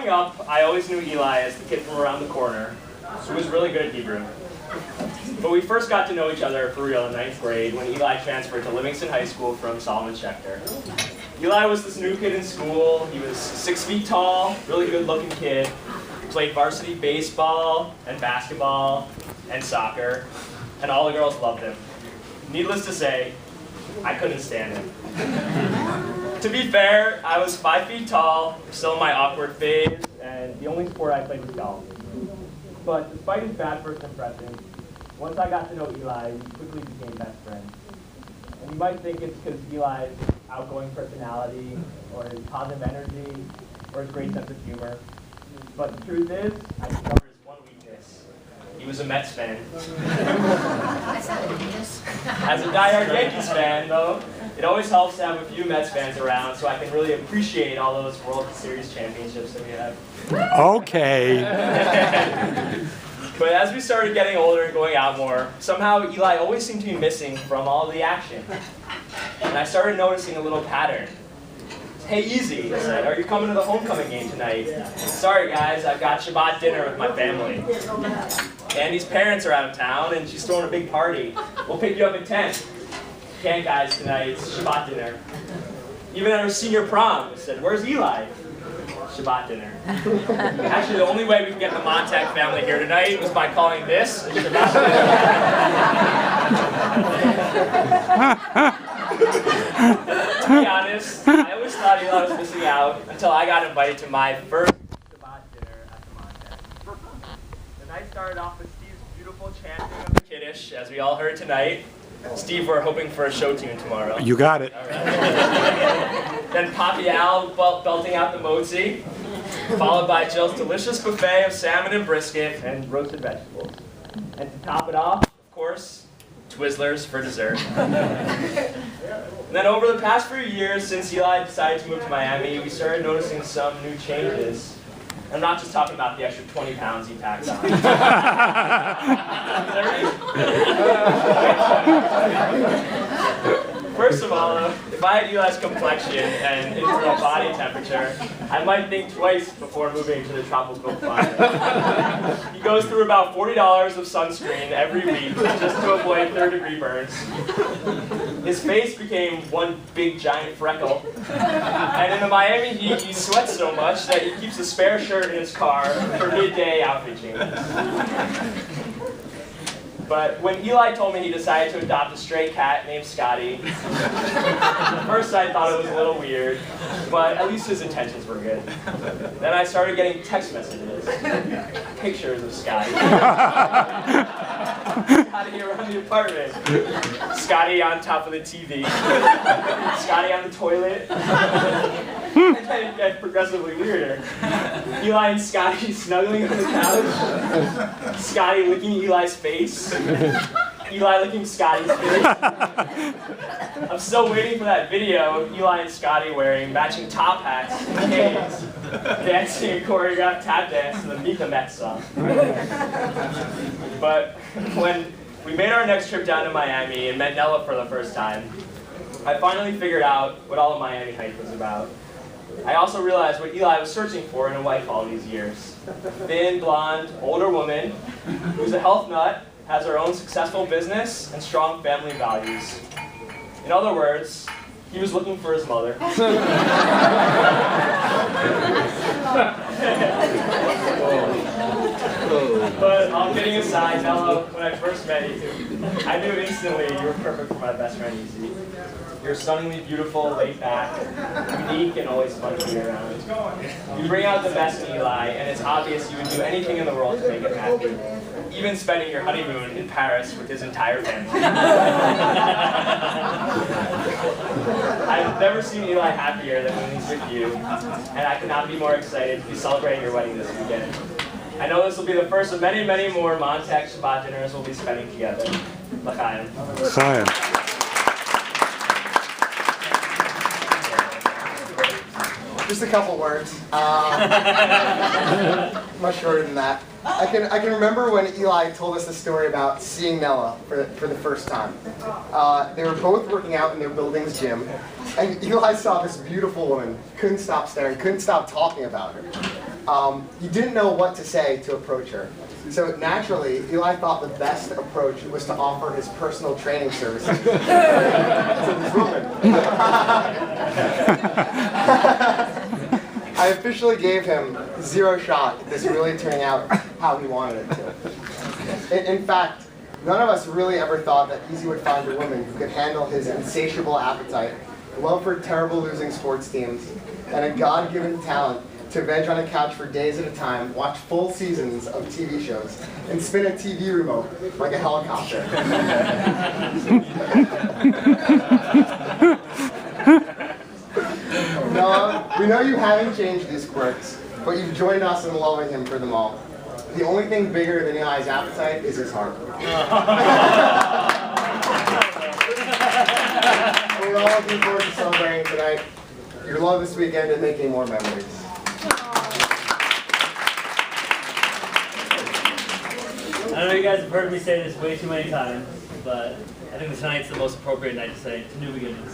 growing up, I always knew Eli as the kid from around the corner, who was really good at Hebrew. But we first got to know each other for real in 9th grade when Eli transferred to Livingston High School from Solomon Schechter. Eli was this new kid in school. He was 6 feet tall, really good-looking kid. He played varsity baseball and basketball and soccer, and all the girls loved him. Needless to say, I couldn't stand him. To be fair, I was 5 feet tall, still in my awkward phase, and the only sport I played was golf. But despite his bad first impression, once I got to know Eli, we quickly became best friends. And you might think it's because Eli's outgoing personality, or his positive energy, or his great sense of humor. But the truth is, I discovered his one weakness. He was a Mets fan. That's not a weakness. As a diehard Yankees fan, though, it always helps to have a few Mets fans around so I can really appreciate all those World Series championships that we have. Okay. But as we started getting older and going out more, somehow Eli always seemed to be missing from all of the action. And I started noticing a little pattern. Hey, Easy, I said, are you coming to the homecoming game tonight? Sorry, guys, I've got Shabbat dinner with my family. Andy's parents are out of town, and she's throwing a big party. We'll pick you up at 10. Can't, guys, tonight. It's Shabbat dinner. Even at our senior prom, I said, where's Eli? Shabbat dinner. Actually, the only way we can get the Montag family here tonight was by calling this a Shabbat dinner. To be honest, I always thought Eli was missing out until I got invited to my first Shabbat dinner at the Montag. The night started off with Steve's beautiful chanting of the Kiddush, as we all heard tonight. Steve, we're hoping for a show tune tomorrow. You got it. All right. Then Papi Al belting out the motzi, followed by Jill's delicious buffet of salmon and brisket and roasted vegetables. And to top it off, of course, Twizzlers for dessert. And then over the past few years, since Eli decided to move to Miami, we started noticing some new changes. I'm not just talking about the extra 20 pounds he packed on. 30? First of all, if I had Eli's complexion and internal body temperature, I might think twice before moving to the tropical climate. He goes through about $40 of sunscreen every week just to avoid third-degree burns. His face became one big giant freckle. And in the Miami heat, he sweats so much that he keeps a spare shirt in his car for midday outfit changes. But when Eli told me he decided to adopt a stray cat named Scotty, at first I thought it was a little weird, but at least his intentions were good. Then I started getting text messages, pictures of Scotty. Scotty around the apartment. Scotty on top of the TV. Scotty on the toilet. And then it got progressively weirder. Eli and Scotty snuggling on the couch. Scotty licking Eli's face. Eli licking Scotty's face. I'm still waiting for that video of Eli and Scotty wearing matching top hats and canes, dancing a choreographed tap dance to the Meet the Mets song. But when we made our next trip down to Miami and met Nella for the first time, I finally figured out what all of Miami hype was about. I also realized what Eli was searching for in a wife all these years. Thin, blonde, older woman who's a health nut, has her own successful business, and strong family values. In other words, he was looking for his mother. But all kidding aside, Nella, when I first met you, I knew instantly you were perfect for my best friend, Easy. You're stunningly beautiful, laid back, unique, and always fun to be around. You bring out the best in Eli, and it's obvious you would do anything in the world to make him happy, even spending your honeymoon in Paris with his entire family. I've never seen Eli happier than when he's with you, and I could not be more excited to be celebrating your wedding this weekend. I know this will be the first of many, many more Montag Shabbat dinners we'll be spending together. L'chaim. L'chaim. Just a couple words. Much shorter than that. I can remember when Eli told us the story about seeing Nella for the first time. They were both working out in their building's gym, and Eli saw this beautiful woman, couldn't stop staring, couldn't stop talking about her. he didn't know what to say to approach her. So naturally, Eli thought the best approach was to offer his personal training services to this woman. I officially gave him 0 shot at this really turning out how he wanted it to. In fact, none of us really ever thought that Easy would find a woman who could handle his insatiable appetite, love for terrible losing sports teams, and a God-given talent to veg on a couch for days at a time, watch full seasons of TV shows, and spin a TV remote like a helicopter. Noah, we know you haven't changed these quirks, but you've joined us in loving him for them all. The only thing bigger than Eli's appetite is his heart. We're all looking forward to celebrating tonight, your love this weekend, and making more memories. I know you guys have heard me say this way too many times, but I think tonight's the most appropriate night to say to new beginnings.